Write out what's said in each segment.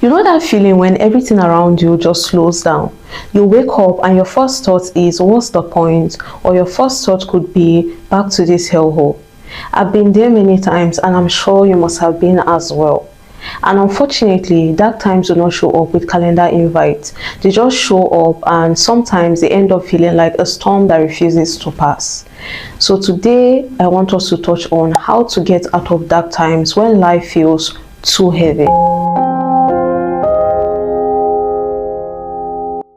You know that feeling when everything around you just slows down? You wake up and your first thought is, what's the point? Or your first thought could be, back to this hellhole. I've been there many times and I'm sure you must have been as well. And unfortunately, dark times do not show up with calendar invites. They just show up, and sometimes they end up feeling like a storm that refuses to pass. So today, I want us to touch on how to get out of dark times when life feels too heavy.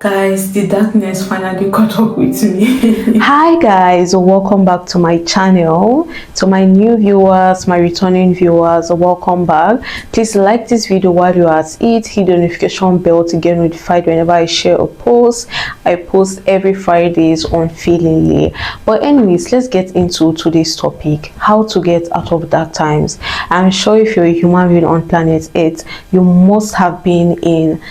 Guys, the darkness finally caught up with me. Hi guys, welcome back to my channel. To my new viewers, my returning viewers, welcome back. Please like this video while you're at it. Hit the notification bell to get notified whenever I share a post. I post every Fridays unfailingly. But anyways, let's get into today's topic: how to get out of dark times. I'm sure if you're a human being on planet Earth, you must have been in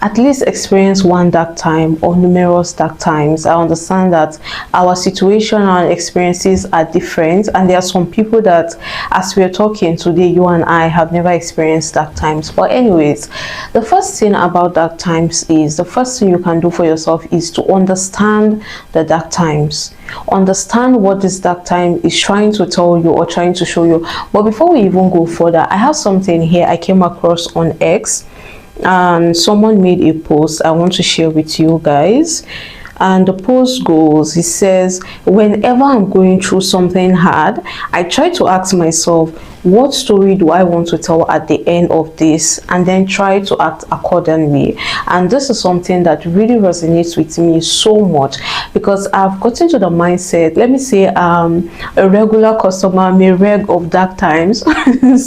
at least experience one dark time or numerous dark times. I understand that our situation and experiences are different, and there are some people that, as we're talking today, you and I have never experienced dark times. But anyways, the first thing about dark times is, the first thing you can do for yourself is to understand the dark times. Understand what this dark time is trying to tell you or trying to show you. But before we even go further, I have something here I came across on X, and someone made a post I want to share with you guys. And the post goes, it says, whenever I'm going through something hard, I try to ask myself, what story do I want to tell at the end of this, and then try to act accordingly. And this is something that really resonates with me so much, because I've gotten to the mindset, let me say, a regular customer, may reg of dark times.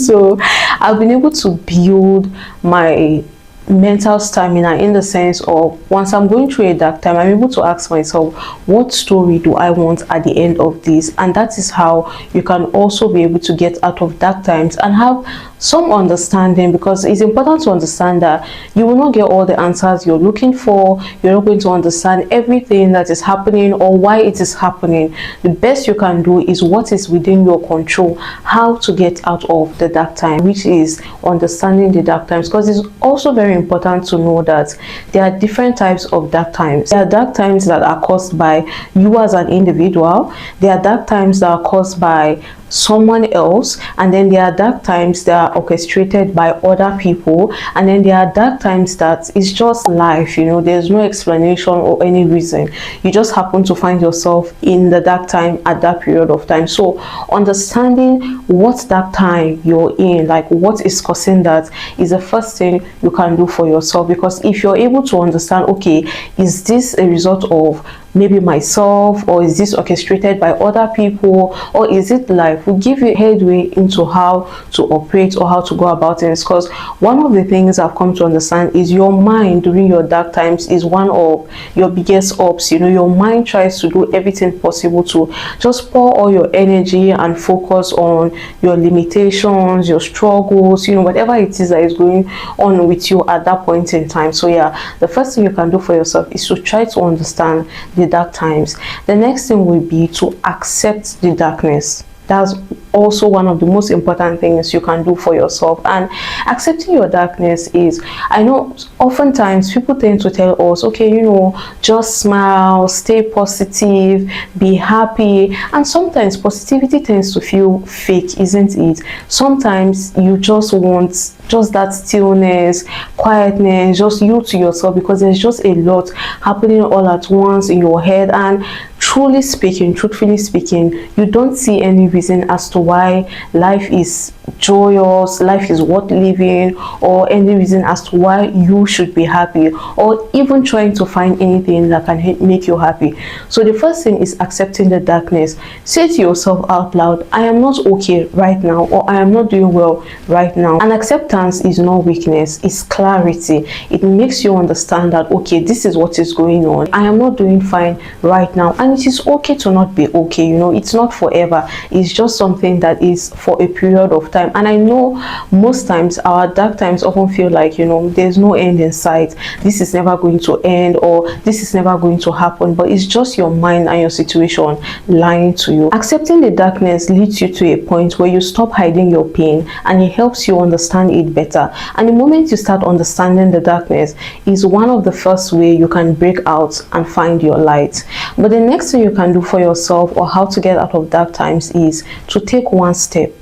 So I've been able to build my mental stamina in the sense of, once I'm going through a dark time, I'm able to ask myself, what story do I want at the end of this? And that is how you can also be able to get out of dark times and have some understanding, because it's important to understand that you will not get all the answers you're looking for. You're not going to understand everything that is happening or why it is happening. The best you can do is what is within your control, how to get out of the dark time, which is understanding the dark times. Because it's also very important to know that there are different types of dark times. There are dark times that are caused by you as an individual. There are dark times that are caused by someone else, and then there are dark times that are orchestrated by other people, and then there are dark times that is just life, you know, there's no explanation or any reason, you just happen to find yourself in the dark time at that period of time. So understanding what dark time you're in, like what is causing that, is the first thing you can do for yourself. Because if you're able to understand, okay, is this a result of maybe myself, or is this orchestrated by other people, or is it life, will give you headway into how to operate or how to go about it. Because one of the things I've come to understand is your mind during your dark times is one of your biggest ops. You know, your mind tries to do everything possible to just pour all your energy and focus on your limitations, your struggles, you know, whatever it is that is going on with you at that point in time. So yeah, the first thing you can do for yourself is to try to understand the dark times. The next thing will be to accept the darkness. That's also one of the most important things you can do for yourself. And accepting your darkness is, I know oftentimes people tend to tell us, okay, you know, just smile, stay positive, be happy. And sometimes positivity tends to feel fake, isn't it? Sometimes you just want just that stillness, quietness, just you to yourself, because there's just a lot happening all at once in your head. And truthfully speaking, you don't see any reason as to why life is joyous, life is worth living, or any reason as to why you should be happy, or even trying to find anything that can make you happy. So the first thing is accepting the darkness. Say to yourself out loud, I am not okay right now, or I am not doing well right now. And acceptance is not weakness, it's clarity. It makes you understand that, okay, this is what is going on, I am not doing fine right now, and it it is okay to not be okay. You know, it's not forever. It's just something that is for a period of time. And I know most times our dark times often feel like, you know, there's no end in sight. This is never going to end, or this is never going to happen. But it's just your mind and your situation lying to you. Accepting the darkness leads you to a point where you stop hiding your pain, and it helps you understand it better. And the moment you start understanding the darkness is one of the first way you can break out and find your light. But the next thing you can do for yourself, or how to get out of dark times, is to take one step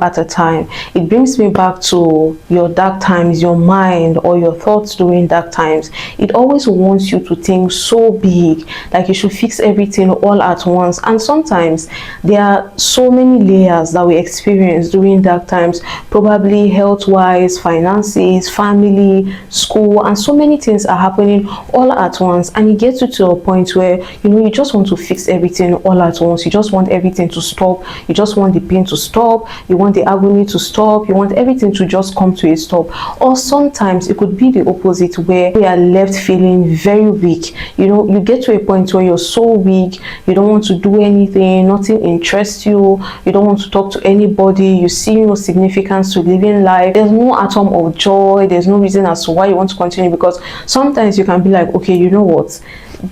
at a time. It brings me back to your dark times, your mind or your thoughts during dark times. It always wants you to think so big, like you should fix everything all at once. And sometimes there are so many layers that we experience during dark times, probably health-wise, finances, family, school, and so many things are happening all at once. And it gets you to a point where, you know, you just want to fix everything all at once. You just want everything to stop. You just want the pain to stop. You want the agony to stop. You want everything to just come to a stop. Or sometimes it could be the opposite, where we are left feeling very weak. You know, you get to a point where you're so weak, you don't want to do anything, nothing interests you, you don't want to talk to anybody, you see no significance to living life, there's no atom of joy, there's no reason as to why you want to continue. Because sometimes you can be like, okay, you know what,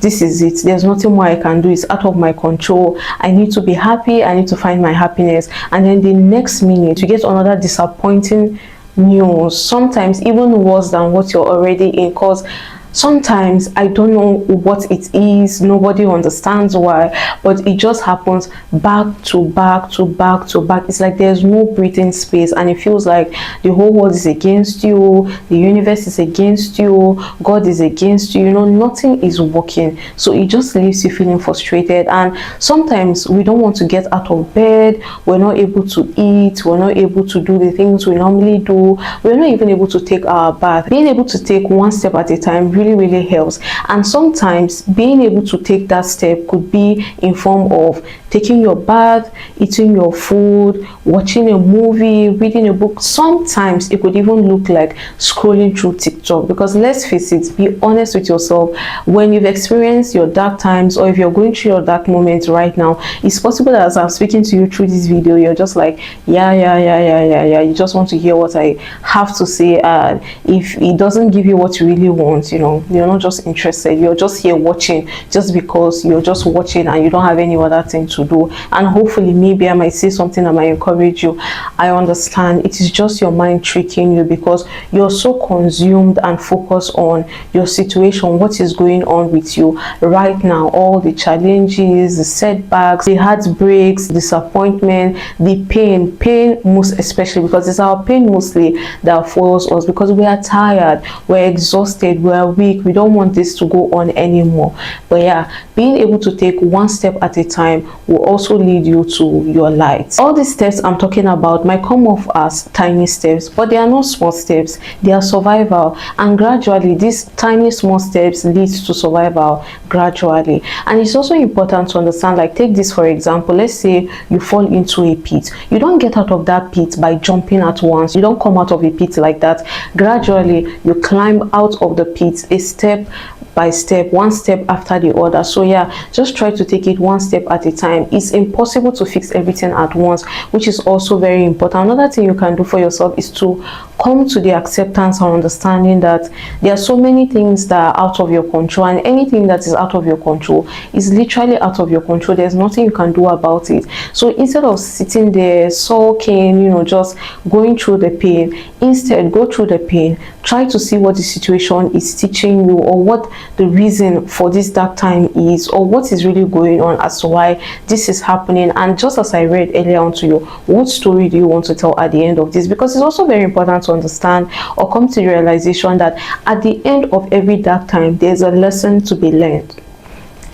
this is it, there's nothing more I can do, it's out of my control, I need to be happy, I need to find my happiness. And then the next minute you get another disappointing news, sometimes even worse than what you're already in. Because sometimes I don't know what it is, nobody understands why, but it just happens back to back to back to back. It's like there's no breathing space, and it feels like the whole world is against you, the universe is against you, God is against you. You know, nothing is working. So it just leaves you feeling frustrated. And sometimes we don't want to get out of bed, we're not able to eat, we're not able to do the things we normally do, we're not even able to take our bath. Being able to take one step at a time really helps. And sometimes being able to take that step could be in form of taking your bath, eating your food, watching a movie, reading a book. Sometimes it could even look like scrolling through TikTok. Because let's face it, be honest with yourself, when you've experienced your dark times, or if you're going through your dark moments right now, it's possible that as I'm speaking to you through this video, you're just like, yeah, you just want to hear what I have to say. And if it doesn't give you what you really want, you know, you're not just interested, you're just here watching just because you're just watching and you don't have any other thing to do. And hopefully maybe I might say something that might encourage you. I understand it is just your mind tricking you, because you're so consumed and focused on your situation, what is going on with you right now, all the challenges, the setbacks, the heartbreaks, disappointment, the pain most especially, because it's our pain mostly that follows us, because we are tired, we're exhausted, we're weak, we don't want this to go on anymore. But yeah, being able to take one step at a time will also lead you to your light. All these steps I'm talking about might come off as tiny steps, but they are not small steps, they are survival. And gradually these tiny small steps leads to survival gradually. And it's also important to understand, like, take this for example, let's say you fall into a pit. You don't get out of that pit by jumping at once, you don't come out of a pit like that. Gradually you climb out of the pit, a step by step, one step after the other. So yeah, just try to take it one step at a time. It's impossible to fix everything at once, which is also very important. Another thing you can do for yourself is to come to the acceptance and understanding that there are so many things that are out of your control, and anything that is out of your control is literally out of your control. There's nothing you can do about it. So instead of sitting there sulking, you know, just going through the pain, instead go through the pain, try to see what the situation is teaching you, or what the reason for this dark time is, or what is really going on as to why this is happening. And just as I read earlier on to you, what story do you want to tell at the end of this? Because it's also very important to understand or come to the realization that at the end of every dark time there's a lesson to be learned.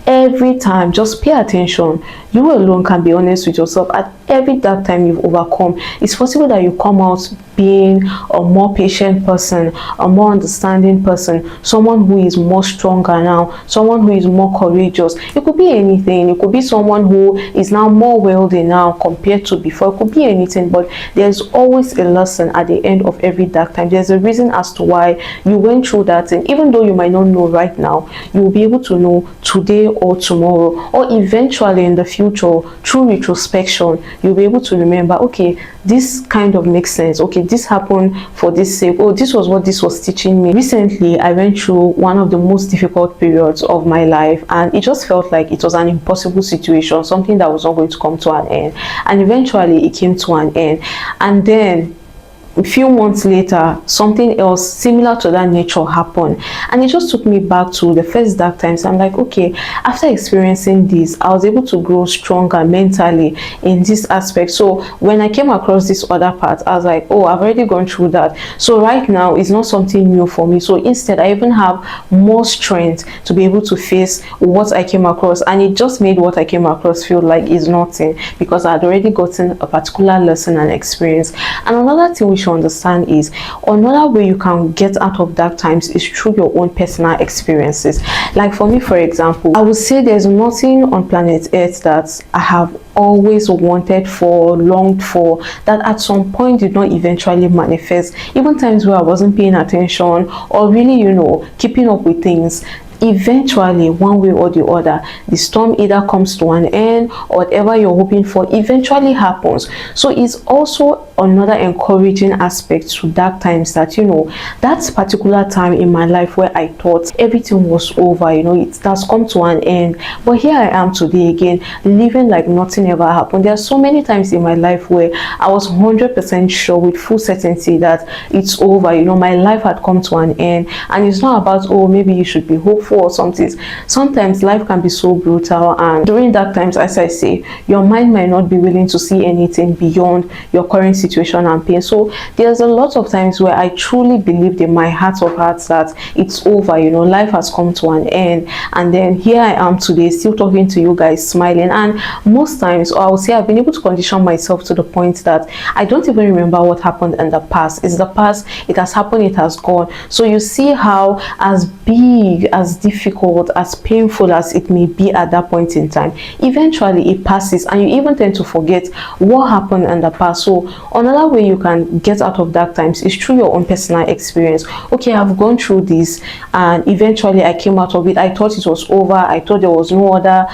Every time, just pay attention. You alone can be honest with yourself. At every dark time you've overcome, it's possible that you come out being a more patient person, a more understanding person, someone who is more stronger now, someone who is more courageous. It could be anything. It could be someone who is now more wealthy now compared to before. It could be anything, but there's always a lesson at the end of every dark time. There's a reason as to why you went through that, and even though you might not know right now, you will be able to know today or tomorrow, or eventually in the future through retrospection. You'll be able to remember, okay, this kind of makes sense. Okay, this happened for this sake. Oh, this was what this was teaching me. Recently, I went through one of the most difficult periods of my life, and it just felt like it was an impossible situation, something that was not going to come to an end. And eventually it came to an end. And then a few months later, something else similar to that nature happened, and it just took me back to the first dark times. I'm like, okay, after experiencing this, I was able to grow stronger mentally in this aspect. So when I came across this other part, I was like, oh, I've already gone through that, so right now it's not something new for me. So instead, I even have more strength to be able to face what I came across, and it just made what I came across feel like it's nothing, because I had already gotten a particular lesson and experience. And another thing we should understand is, another way you can get out of dark times is through your own personal experiences. Like for me, for example, I would say there's nothing on planet Earth that I have always wanted for, longed for, that at some point did not eventually manifest. Even times where I wasn't paying attention or really, keeping up with things, eventually, one way or the other, the storm either comes to an end, or whatever you're hoping for eventually happens. So it's also another encouraging aspect to dark times, that that particular time in my life where I thought everything was over, it has come to an end, but here I am today again, living like nothing ever happened. There are so many times in my life where I was 100% sure with full certainty that it's over, my life had come to an end. And it's not about, oh, maybe you should be hopeful or something. Sometimes life can be so brutal, and during dark times, as I say, your mind might not be willing to see anything beyond your current situation and pain. So there's a lot of times where I truly believed in my heart of hearts that it's over, life has come to an end. And then here I am today, still talking to you guys, smiling. And most times, or I would say, I've been able to condition myself to the point that I don't even remember what happened in the past. It's the past, it has happened, it has gone. So you see how, as big, as difficult, as painful as it may be at that point in time, eventually it passes, and you even tend to forget what happened in the past. So another way you can get out of dark times is through your own personal experience. Okay, I've gone through this, and eventually I came out of it. I thought it was over. I thought there was no other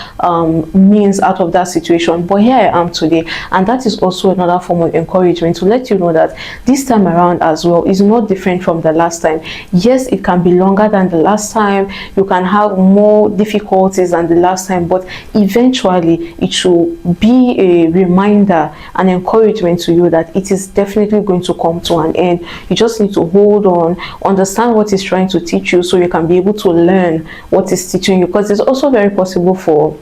means out of that situation, but here I am today. And that is also another form of encouragement to let you know that this time around as well is not different from the last time. Yes, it can be longer than the last time, you can have more difficulties than the last time, but eventually it should be a reminder, an encouragement to you that it is definitely going to come to an end. You just need to hold on, understand what it's trying to teach you, so you can be able to learn what it's teaching you, because it's also very possible for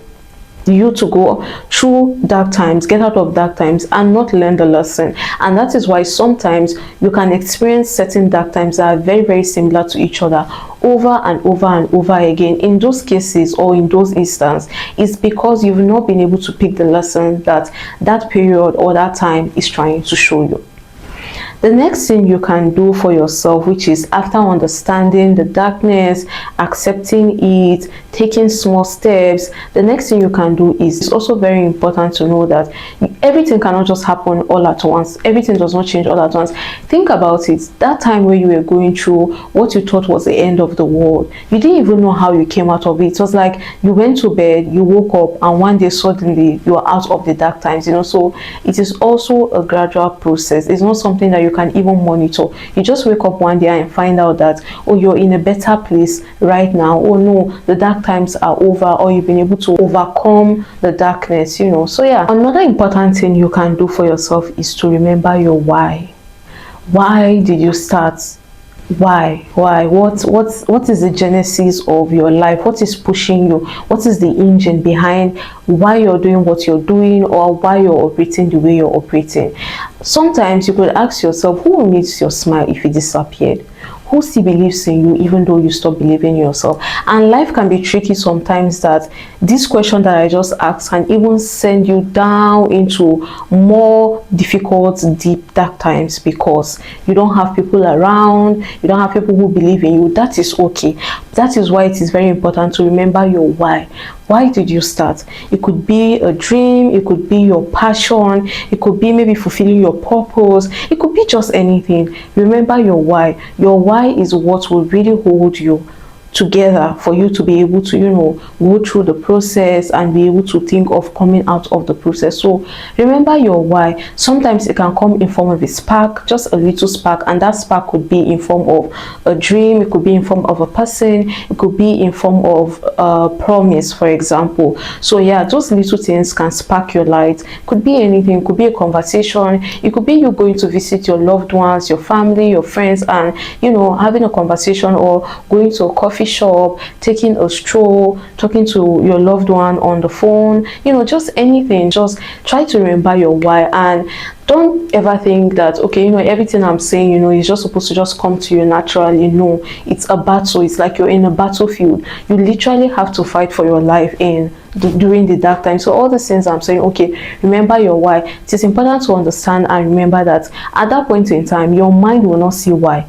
you to go through dark times, get out of dark times, and not learn the lesson. And that is why sometimes you can experience certain dark times that are very, very similar to each other over and over and over again. In those cases, or in those instances, it's because you've not been able to pick the lesson that that period or that time is trying to show you. The next thing you can do for yourself, which is after understanding the darkness, accepting it, taking small steps, the next thing you can do is, it's also very important to know that everything cannot just happen all at once. Everything does not change all at once. Think about it. That time where you were going through what you thought was the end of the world, you didn't even know how you came out of it. It was like you went to bed, you woke up, and one day suddenly you are out of the dark times. So it is also a gradual process. It's not something that you can even monitor. You just wake up one day and find out that, oh, you're in a better place right now. Oh no, the dark times are over, or you've been able to overcome the darkness. So yeah, another important thing you can do for yourself is to remember your why. Why did you start? Why what is the genesis of your life? What is pushing you? What is the engine behind why you're doing what you're doing, or why you're operating the way you're operating? Sometimes you could ask yourself, who will miss your smile if it disappeared? who still believes in you even though you stop believing in yourself. And life can be tricky sometimes, that this question that I just asked can even send you down into more difficult, deep, dark times, because you don't have people around, you don't have people who believe in you. That is okay. That is why it is very important to remember your why. Why did you start? It could be a dream, it could be your passion, it could be maybe fulfilling your purpose, it could be just anything. Remember your why. Your why is what will really hold you together for you to be able to, you know, go through the process and be able to think of coming out of the process. So remember your why. Sometimes it can come in form of a spark, just a little spark, and that spark could be in form of a dream, it could be in form of a person, it could be in form of a promise, for example. So yeah, those little things can spark your light. It could be anything. It could be a conversation, it could be you going to visit your loved ones, your family, your friends, and, you know, having a conversation, or going to a coffee shop, taking a stroll, talking to your loved one on the phone, you know, just anything. Just try to remember your why, and don't ever think that, okay, you know, everything I'm saying, you know, is just supposed to just come to you naturally. No, it's a battle. It's like you're in a battlefield. You literally have to fight for your life during the dark time. So all the things I'm saying, okay, remember your why. It is important to understand and remember that at that point in time, your mind will not see why.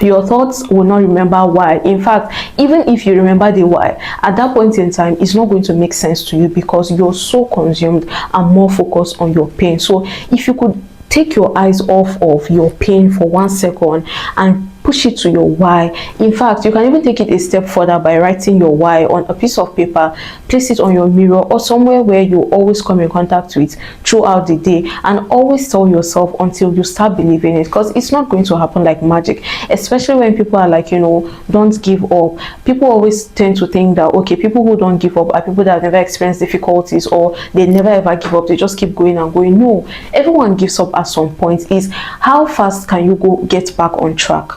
Your thoughts will not remember why. In fact, even if you remember the why, at that point in time, it's not going to make sense to you, because you're so consumed and more focused on your pain. So if you could take your eyes off of your pain for 1 second and push it to your why. In fact, you can even take it a step further by writing your why on a piece of paper, place it on your mirror or somewhere where you always come in contact with throughout the day, and always tell yourself until you start believing it, because it's not going to happen like magic. Especially when people are like, you know, don't give up. People always tend to think that, okay, people who don't give up are people that have never experienced difficulties, or they never ever give up, they just keep going and going. No, everyone gives up at some point. Is how fast can you get back on track?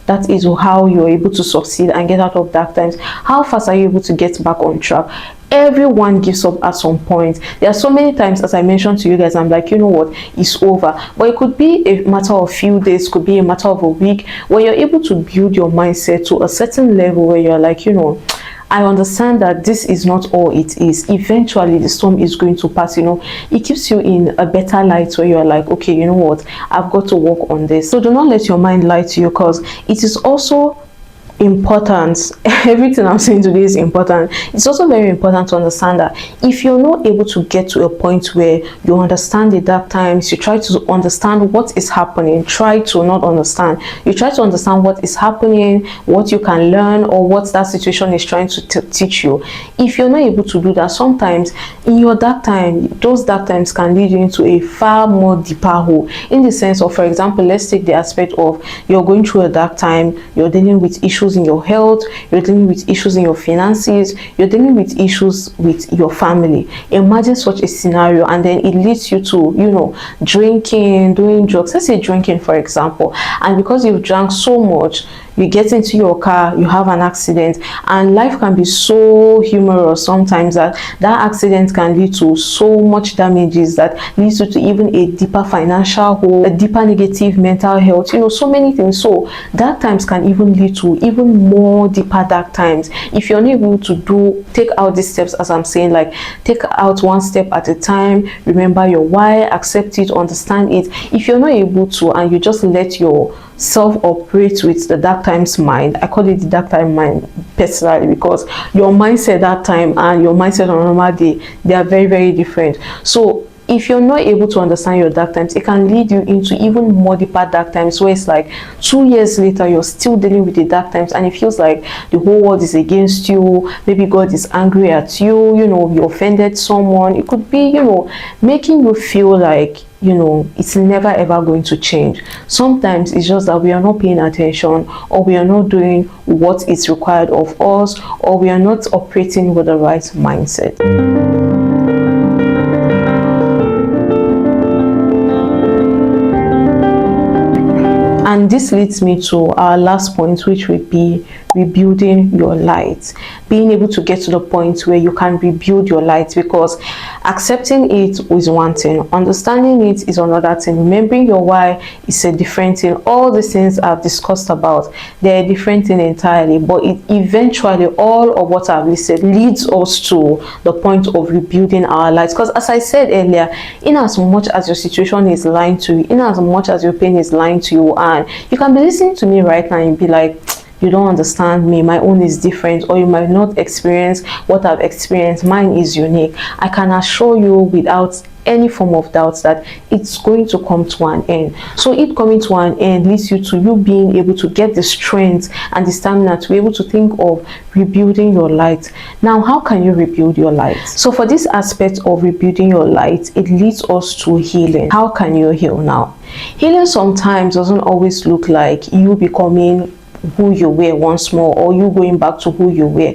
That is how you're able to succeed and get out of dark times. How fast are you able to get back on track? Everyone gives up at some point. There are so many times, as I mentioned to you guys, I'm like, you know what, it's over. But it could be a matter of few days, could be a matter of a week, where you're able to build your mindset to a certain level where you're like, you know, I understand that this is not all it is. Eventually the storm is going to pass. You know, it keeps you in a better light where you're like, okay, you know what, I've got to work on this. So do not let your mind lie to you, because it is also important. Everything I'm saying today is important. It's also very important to understand that if you're not able to get to a point where you understand the dark times, you try to understand what is happening. Try to not understand, you try to understand what is happening, what you can learn, or what that situation is trying to teach you. If you're not able to do that, sometimes in your dark time, those dark times can lead you into a far more deeper hole. In the sense of, for example, let's take the aspect of you're going through a dark time, you're dealing with issues in your health, you're dealing with issues in your finances, you're dealing with issues with your family. Imagine such a scenario, and then it leads you to, you know, drinking, doing drugs. Let's say drinking, for example, and because you've drank so much, you get into your car, you have an accident, and life can be so humorous sometimes that that accident can lead to so much damages that leads you to even a deeper financial hole, a deeper negative mental health, you know, so many things. So dark times can even lead to even more deeper dark times if you're not able to take out these steps, as I'm saying, like take out one step at a time, remember your why, accept it, understand it. If you're not able to, and you just let your self-operate with the dark times mind, I call it the dark time mind personally, because your mindset that time and your mindset on a normal day, they are very, very different. So if you're not able to understand your dark times, it can lead you into even more deeper dark times, where it's like 2 years later you're still dealing with the dark times, and it feels like the whole world is against you. Maybe God is angry at you, you know, you offended someone. It could be, you know, making you feel like, you know, it's never ever going to change. Sometimes it's just that we are not paying attention, or we are not doing what is required of us, or we are not operating with the right mindset. And And this leads me to our last point, which would be rebuilding your light. Being able to get to the point where you can rebuild your light, because accepting it is one thing, understanding it is another thing, remembering your why is a different thing. All the things I've discussed about, they're a different thing entirely, but it eventually, all of what I've listed leads us to the point of rebuilding our lives. Because as I said earlier, in as much as your situation is lying to you, in as much as your pain is lying to you, and you can be listening to me right now and be like, you don't understand me, my own is different, or you might not experience what I've experienced, mine is unique. I can assure you without any form of doubt that it's going to come to an end. So it coming to an end leads you to you being able to get the strength and the stamina to be able to think of rebuilding your light. Now, how can you rebuild your light? So for this aspect of rebuilding your light, it leads us to healing. How can you heal now? Healing sometimes doesn't always look like you becoming who you were once more, or you going back to who you were.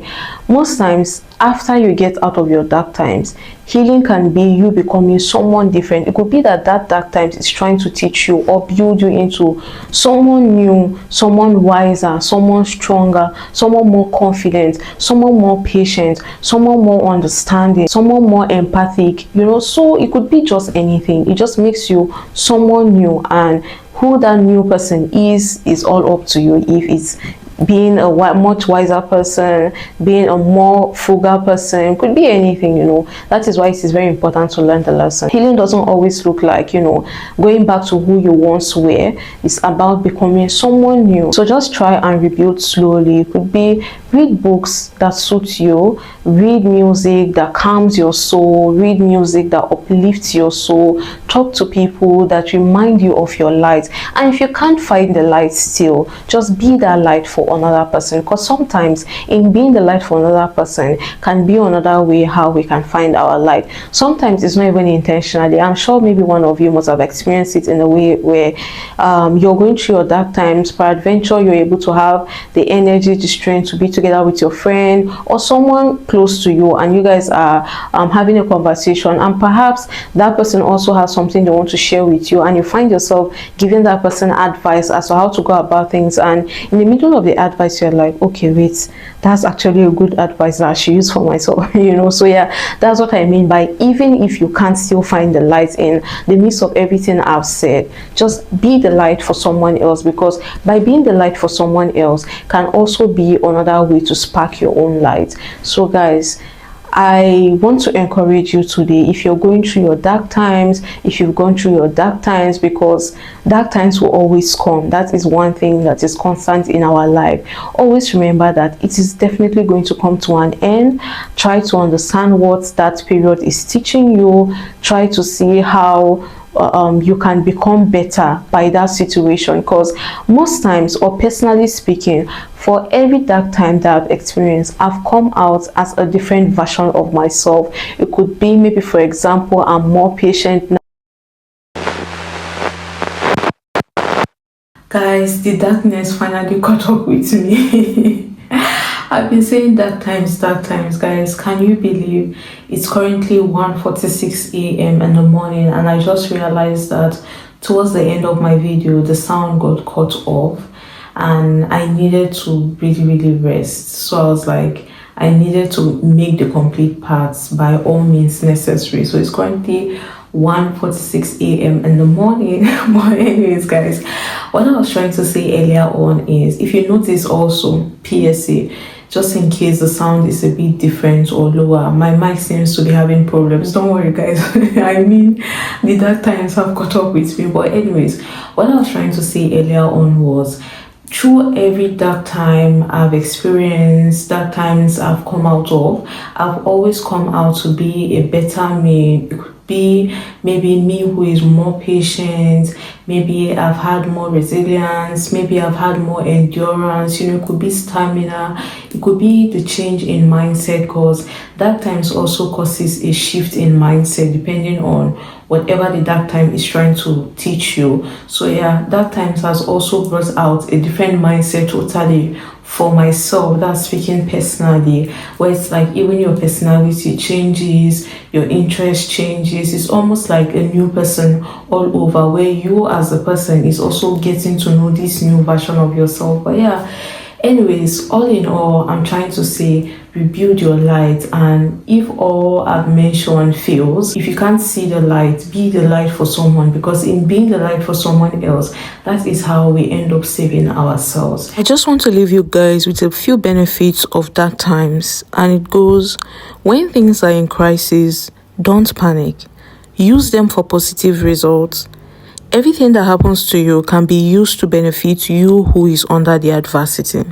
Most times, after you get out of your dark times, healing can be you becoming someone different. It could be that dark times is trying to teach you or build you into someone new, someone wiser, someone stronger, someone more confident, someone more patient, someone more understanding, someone more empathic, so it could be just anything. It just makes you someone new, and who that new person is all up to you. If it's being a much wiser person, being a more frugal person, could be anything. That is why it is very important to learn the lesson. Healing doesn't always look like going back to who you once were. It's about becoming someone new. So just try and rebuild slowly. It could be read books that suit you, read music that calms your soul, read music that uplifts your soul, talk to people that remind you of your light. And if you can't find the light still, just be that light for another person, because sometimes in being the light for another person can be another way how we can find our light. Sometimes it's not even intentionally. I'm sure maybe one of you must have experienced it in a way where you're going through your dark times, peradventure you're able to have the energy, the strength to be together with your friend or someone close to you, and you guys are having a conversation, and perhaps that person also has something they want to share with you, and you find yourself giving that person advice as to how to go about things, and in the middle of the advice you're like, okay, wait, that's actually a good advice that I should use for myself. So yeah, that's what I mean by even if you can't still find the light in the midst of everything I've said, just be the light for someone else, because by being the light for someone else can also be another way to spark your own light. So guys, I want to encourage you today, if you're going through your dark times, if you've gone through your dark times, because dark times will always come. That is one thing that is constant in our life. Always remember that it is definitely going to come to an end. Try to understand what that period is teaching you. Try to see how you can become better by that situation, because most times, or personally speaking, for every dark time that I've experienced, I've come out as a different version of myself. It could be maybe, for example, I'm more patient now. Guys, the darkness finally caught up with me. I've been saying dark times, guys. Can you believe it's currently 1:46 a.m. in the morning, and I just realized that towards the end of my video, the sound got cut off, and I needed to really rest. So I was like, I needed to make the complete parts by all means necessary. So it's currently 1:46 a.m. in the morning. But anyways, guys, what I was trying to say earlier on is, if you notice also, PSA, just in case the sound is a bit different or lower, my mic seems to be having problems. Don't worry, guys. I mean, the dark times have caught up with me. But anyways, what I was trying to say earlier on was, through every dark time I've experienced, dark times I've come out of, I've always come out to be a better me. It could be maybe me who is more patient, maybe I've had more resilience, maybe I've had more endurance, it could be stamina, it could be the change in mindset, because dark times also causes a shift in mindset depending on whatever the dark time is trying to teach you. So yeah, dark times has also brought out a different mindset totally for myself. That's speaking personally, where it's like even your personality changes, your interest changes. It's almost like a new person all over, where you as a person is also getting to know this new version of yourself. But yeah, anyways, all in all, I'm trying to say rebuild your light. And if all I've mentioned fails, if you can't see the light, be the light for someone, because in being the light for someone else, that is how we end up saving ourselves. I just want to leave you guys with a few benefits of dark times, and it goes: when things are in crisis, don't panic. Use them for positive results. Everything that happens to you can be used to benefit you who is under the adversity.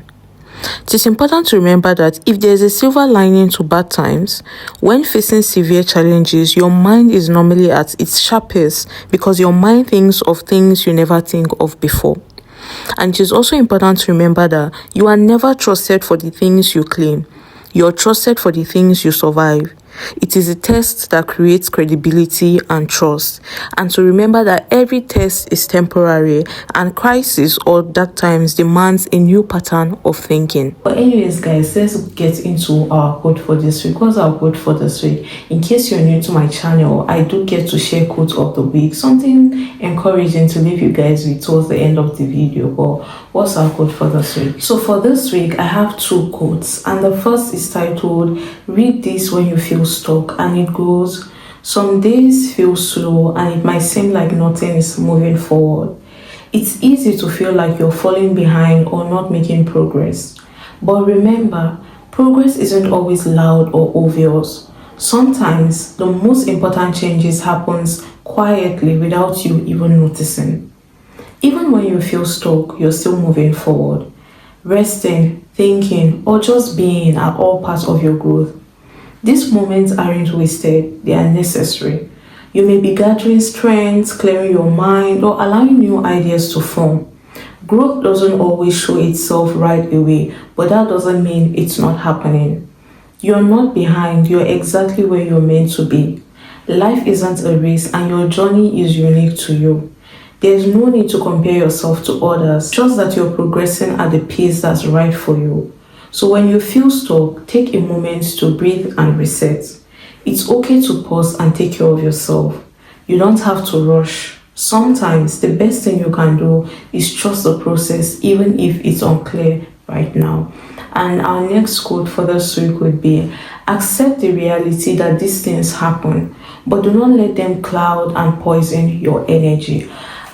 It is important to remember that if there is a silver lining to bad times, when facing severe challenges, your mind is normally at its sharpest because your mind thinks of things you never think of before. And it is also important to remember that you are never trusted for the things you claim. You are trusted for the things you survive. It is a test that creates credibility and trust. And to remember that every test is temporary, and crisis or dark times demands a new pattern of thinking. But anyways, guys, let's get into our quote for this week. What's our quote for this week? In case you're new to my channel, I do get to share quotes of the week, something encouraging to leave you guys with towards the end of the video. But what's our quote for this week? So for this week, I have two quotes, and the first is titled "Read This When You Feel Stuck," and it goes: some days feel slow and it might seem like nothing is moving forward. It's easy to feel like you're falling behind or not making progress. But remember, progress isn't always loud or obvious. Sometimes the most important changes happens quietly without you even noticing. Even when you feel stuck, you're still moving forward. Resting, thinking, or just being are all parts of your growth. These moments aren't wasted, they are necessary. You may be gathering strength, clearing your mind, or allowing new ideas to form. Growth doesn't always show itself right away, but that doesn't mean it's not happening. You're not behind, you're exactly where you're meant to be. Life isn't a race, and your journey is unique to you. There's no need to compare yourself to others, just that you're progressing at the pace that's right for you. So when you feel stuck, take a moment to breathe and reset. It's okay to pause and take care of yourself. You don't have to rush. Sometimes the best thing you can do is trust the process, even if it's unclear right now. And our next quote for this week would be: accept the reality that these things happen, but do not let them cloud and poison your energy.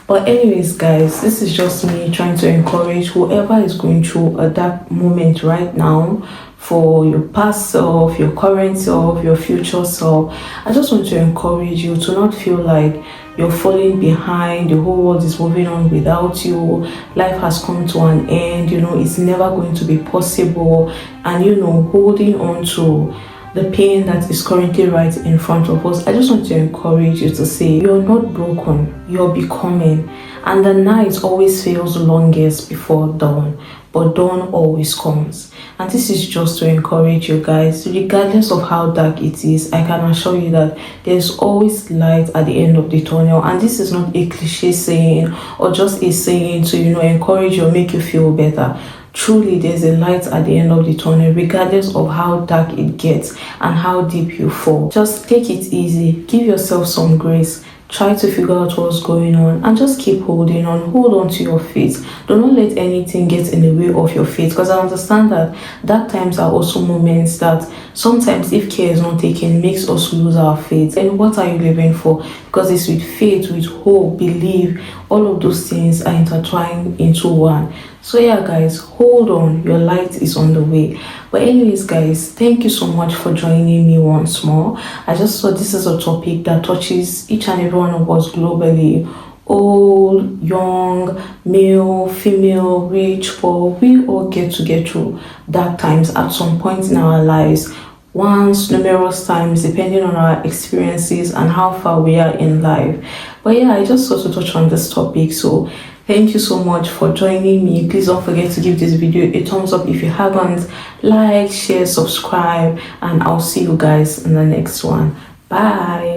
But anyways, guys, this is just me trying to encourage whoever is going through a dark moment right now, for your past self, your current self, your future self. I just want to encourage you to not feel like you're falling behind, the whole world is moving on without you, life has come to an end, it's never going to be possible, and holding on to the pain that is currently right in front of us. I just want to encourage you to say you're not broken, you're becoming. And the night always feels longest before dawn, but dawn always comes. And this is just to encourage you guys, regardless of how dark it is, I can assure you that there's always light at the end of the tunnel. And this is not a cliche saying or just a saying to encourage or make you feel better. Truly, there's a light at the end of the tunnel, regardless of how dark it gets and how deep you fall. Just take it easy, give yourself some grace, try to figure out what's going on, and just keep holding on. Hold on to your faith. Do not let anything get in the way of your faith, because I understand that dark times are also moments that sometimes, if care is not taken, makes us lose our faith. And what are you living for? Because it's with faith, with hope, belief, all of those things are intertwined into one. So yeah, guys, hold on, your light is on the way. But anyways, guys, thank you so much for joining me once more. I just thought this is a topic that touches each and every one of us globally. Old, young, male, female, rich, poor, we all get through dark times at some point in our lives. Once, numerous times, depending on our experiences and how far we are in life. But yeah, I just thought to touch on this topic. So thank you so much for joining me. Please don't forget to give this video a thumbs up if you haven't. Like, share, subscribe, and I'll see you guys in the next one. Bye.